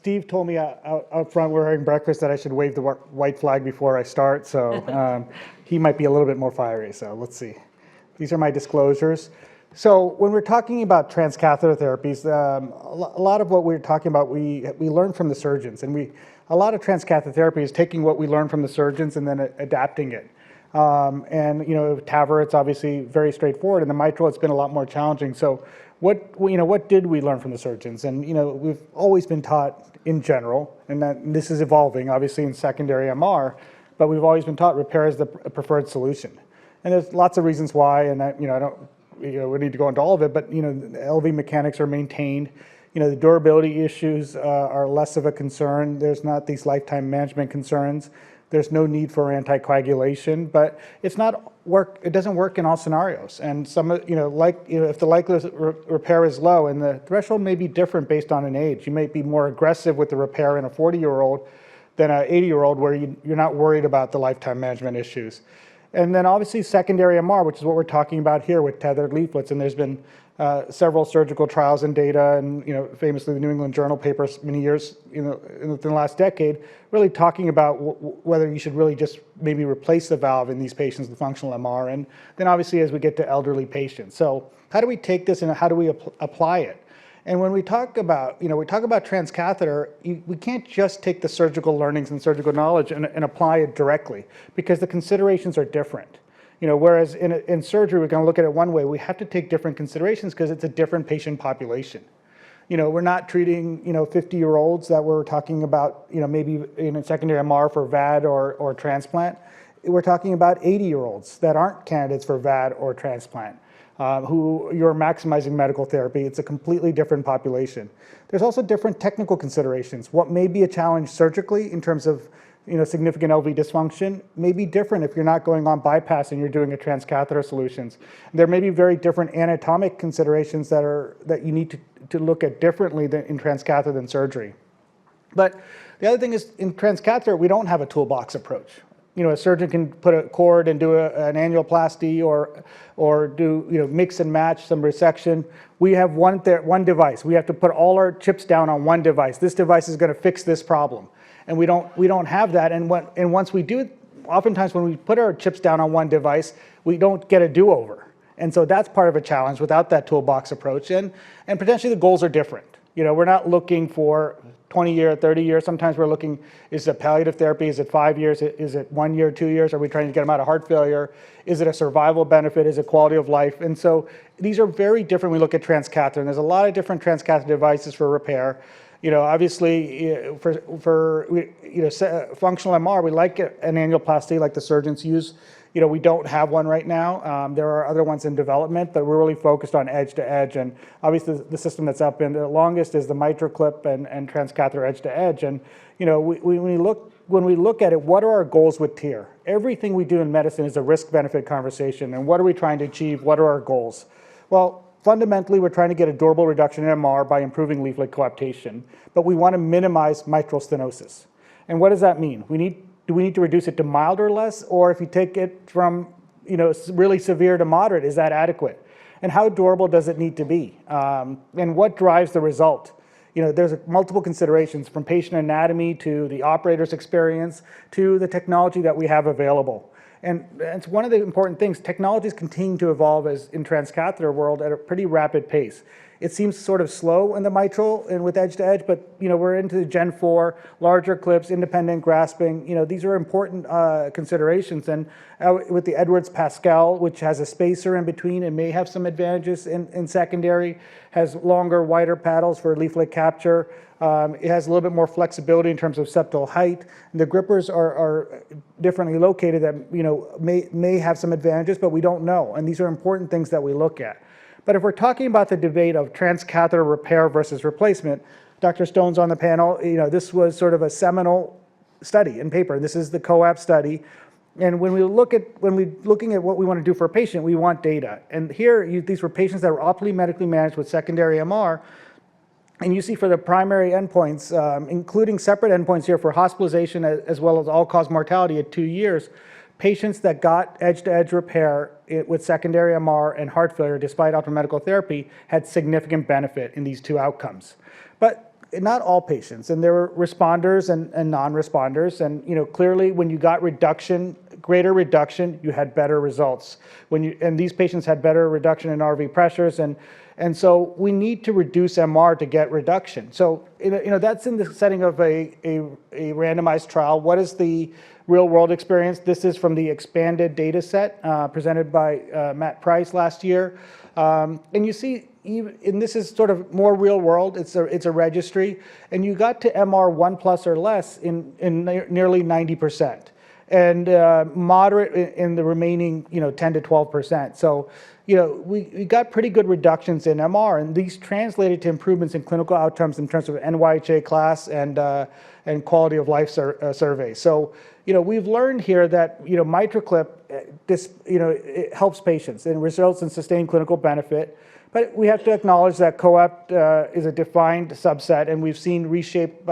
Steve told me out front we're having breakfast that I should wave the white flag before I start, so he might be a little bit more fiery, so let's see. These are my disclosures. So when we're talking about transcatheter therapies, a lot of what we're talking about, we learn from the surgeons, and a lot of transcatheter therapy is taking what we learn from the surgeons and then adapting it. And TAVR, it's obviously very straightforward. In the mitral, it's been a lot more challenging. So what did we learn from the surgeons? And we've always been taught in general, and that this is evolving obviously in secondary MR, but we've always been taught repair is the preferred solution. And there's lots of reasons why, and I don't we need to go into all of it, but the LV mechanics are maintained. The durability issues are less of a concern. There's not these lifetime management concerns. There's no need for anticoagulation, but it doesn't work in all scenarios. And some, if the likelihood of repair is low, and the threshold may be different based on an age. You may be more aggressive with the repair in a 40-year-old than an 80-year-old where you're not worried about the lifetime management issues. And then obviously secondary MR, which is what we're talking about here with tethered leaflets. And there's been several surgical trials and data, and famously the New England Journal papers many years in the last decade, really talking about whether you should really just maybe replace the valve in these patients with functional MR, and then obviously as we get to elderly patients. So how do we take this and how do we apply it? And when we talk about transcatheter, we can't just take the surgical learnings and surgical knowledge and apply it directly, because the considerations are different. Whereas in surgery, we're going to look at it one way, we have to take different considerations because it's a different patient population. We're not treating, 50-year-olds that we're talking about, maybe in a secondary MR for VAD or transplant. We're talking about 80-year-olds that aren't candidates for VAD or transplant, who you're maximizing medical therapy. It's a completely different population. There's also different technical considerations. What may be a challenge surgically in terms of significant LV dysfunction may be different if you're not going on bypass and you're doing a transcatheter solutions. There may be very different anatomic considerations that you need to look at differently in transcatheter than surgery. But the other thing is, in transcatheter, we don't have a toolbox approach. A surgeon can put a cord and do an annuloplasty or do mix and match some resection. We have one device. We have to put all our chips down on one device. This device is going to fix this problem. And we don't have that. And once we do, oftentimes when we put our chips down on one device, we don't get a do-over. And so that's part of a challenge without that toolbox approach. And potentially the goals are different. We're not looking for 20 year, 30 years. Sometimes we're looking, is it palliative therapy? Is it 5 years? Is it 1 year, 2 years? Are we trying to get them out of heart failure? Is it a survival benefit? Is it quality of life? And so these are very different when we look at transcatheter. And there's a lot of different transcatheter devices for repair. Obviously, for functional MR, we like an annuloplasty like the surgeons use. We don't have one right now. There are other ones in development, but we're really focused on edge to edge. And obviously, the system that's up in the longest is the MitraClip and transcatheter edge to edge. And when we look at it, what are our goals with TEER? Everything we do in medicine is a risk-benefit conversation. And what are we trying to achieve? What are our goals? Well, fundamentally, we're trying to get a durable reduction in MR by improving leaflet coaptation, but we want to minimize mitral stenosis. And what does that mean? Do we need to reduce it to mild or less? Or if you take it from really severe to moderate, is that adequate? And how durable does it need to be? And what drives the result? There's multiple considerations, from patient anatomy to the operator's experience to the technology that we have available. And it's one of the important things. Technologies continue to evolve as in transcatheter world at a pretty rapid pace. It seems sort of slow in the mitral and with edge to edge, but we're into Gen 4, larger clips, independent grasping. These are important considerations. And with the Edwards Pascal, which has a spacer in between, it may have some advantages in secondary, has longer, wider paddles for leaflet capture. It has a little bit more flexibility in terms of septal height. The grippers are differently located that may have some advantages, but we don't know. And these are important things that we look at. But if we're talking about the debate of transcatheter repair versus replacement, Dr. Stone's on the panel. This was sort of a seminal study and paper. This is the COAP study. And when we're looking at what we want to do for a patient, we want data. And here, these were patients that were optimally medically managed with secondary MR. And you see for the primary endpoints, including separate endpoints here for hospitalization as well as all-cause mortality at 2 years, patients that got edge-to-edge repair with secondary MR and heart failure despite optimal medical therapy had significant benefit in these two outcomes. But not all patients, and there were responders and non-responders, and clearly when you got greater reduction, you had better results. And these patients had better reduction in RV pressures, and so we need to reduce MR to get reduction. So that's in the setting of a randomized trial. What is the real world experience? This is from the expanded data set presented by Matt Price last year. And you see, and this is sort of more real world, it's a registry, and you got to MR 1+ or less in nearly 90%, and moderate in the remaining 10 to 12%. So we got pretty good reductions in MR, and these translated to improvements in clinical outcomes in terms of NYHA class and quality of life surveys. So we've learned here that MitraClip it helps patients and results in sustained clinical benefit. But we have to acknowledge that COAPT is a defined subset, and we've seen ReShape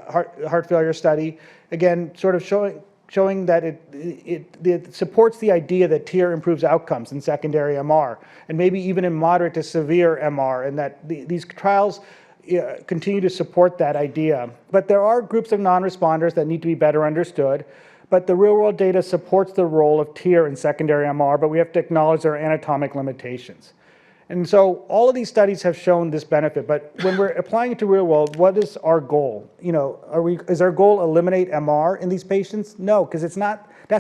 heart failure study, again, sort of showing that it supports the idea that TEER improves outcomes in secondary MR, and maybe even in moderate to severe MR, and that these trials continue to support that idea. But there are groups of non-responders that need to be better understood. But the real-world data supports the role of TEER in secondary MR, but we have to acknowledge there are anatomic limitations. And so all of these studies have shown this benefit, but when we're applying it to real world, what is our goal? Is our goal eliminate MR in these patients? No, because that's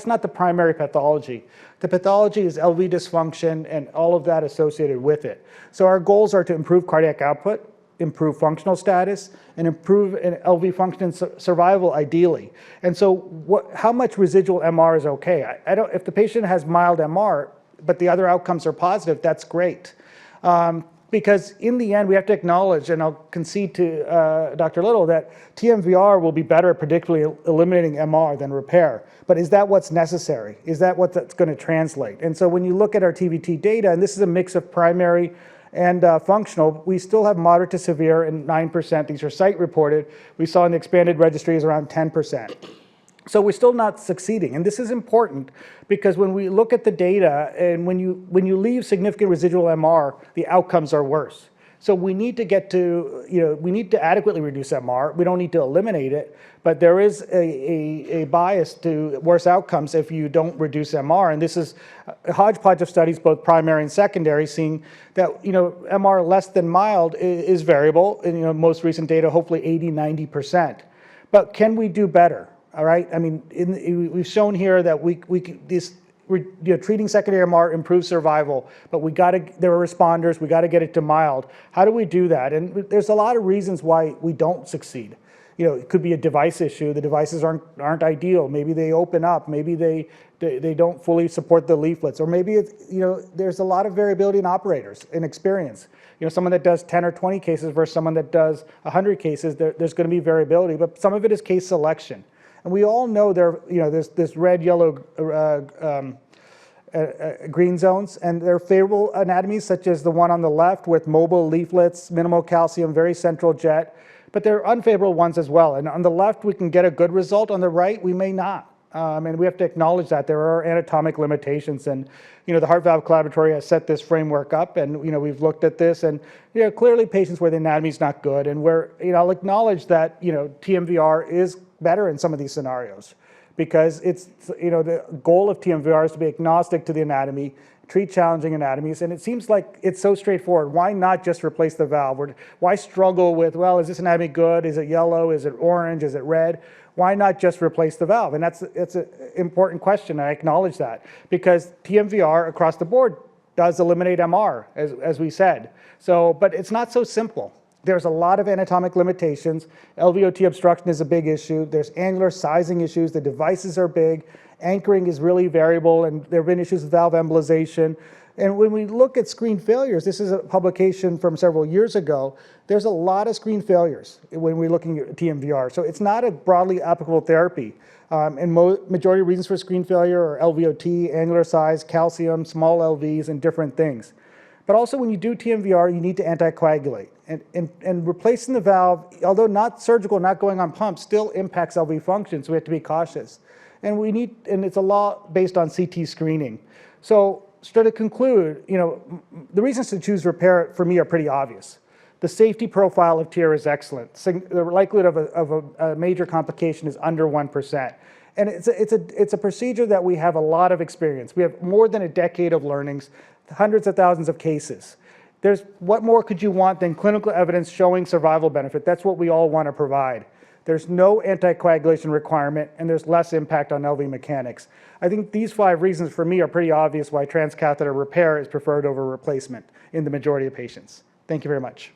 not the primary pathology. The pathology is LV dysfunction and all of that associated with it. So our goals are to improve cardiac output, improve functional status, and improve LV function and survival ideally. And so how much residual MR is okay? If the patient has mild MR, but the other outcomes are positive, that's great. Because in the end, we have to acknowledge, and I'll concede to Dr. Little, that TMVR will be better at predictably eliminating MR than repair. But is that what's necessary? Is that what that's going to translate? And so when you look at our TVT data, and this is a mix of primary and functional, we still have moderate to severe in 9%. These are site reported. We saw in the expanded registry is around 10%. So we're still not succeeding, and this is important because when we look at the data and when you leave significant residual MR, the outcomes are worse. So we need to get to, we need to adequately reduce MR. We don't need to eliminate it, but there is a bias to worse outcomes if you don't reduce MR, and this is a hodgepodge of studies, both primary and secondary, seeing that, MR less than mild is variable, and, most recent data, hopefully 80–90%. But can we do better? All right. I mean, we've shown here that treating secondary MR improves survival, but there are responders. We got to get it to mild. How do we do that? And there's a lot of reasons why we don't succeed. It could be a device issue. The devices aren't ideal. Maybe they open up. Maybe they don't fully support the leaflets, or maybe there's a lot of variability in operators in experience. Someone that does 10 or 20 cases versus someone that does 100 cases, there's going to be variability, but some of it is case selection. And we all know there's this red, yellow, green zones, and there are favorable anatomies such as the one on the left with mobile leaflets, minimal calcium, very central jet, but there are unfavorable ones as well. And on the left, we can get a good result. On the right, we may not. And we have to acknowledge that there are anatomic limitations. And the Heart Valve Collaboratory has set this framework up, and we've looked at this, and clearly patients where the anatomy is not good, and where I'll acknowledge that TMVR is better in some of these scenarios, because it's the goal of TMVR is to be agnostic to the anatomy, treat challenging anatomies, and it seems like it's so straightforward. Why not just replace the valve? Why struggle with, well, is this anatomy good? Is it yellow? Is it orange? Is it red? Why not just replace the valve? And it's an important question. I acknowledge that, because TMVR across the board does eliminate MR, as we said. So, but it's not so simple. There's a lot of anatomic limitations. LVOT obstruction is a big issue. There's angular sizing issues. The devices are big. Anchoring is really variable, and there have been issues with valve embolization. And when we look at screen failures, this is a publication from several years ago, there's a lot of screen failures when we're looking at TMVR. So it's not a broadly applicable therapy. And majority of reasons for screen failure are LVOT, angular size, calcium, small LVs, and different things. But also when you do TMVR, you need to anticoagulate. And replacing the valve, although not surgical, not going on pumps, still impacts LV function, so we have to be cautious. And it's a law based on CT screening. So to conclude, the reasons to choose repair for me are pretty obvious. The safety profile of TEER is excellent. The likelihood of a major complication is under 1%. And it's a procedure that we have a lot of experience. We have more than a decade of learnings, hundreds of thousands of cases. What more could you want than clinical evidence showing survival benefit? That's what we all want to provide. There's no anticoagulation requirement, and there's less impact on LV mechanics. I think these 5 reasons for me are pretty obvious why transcatheter repair is preferred over replacement in the majority of patients. Thank you very much.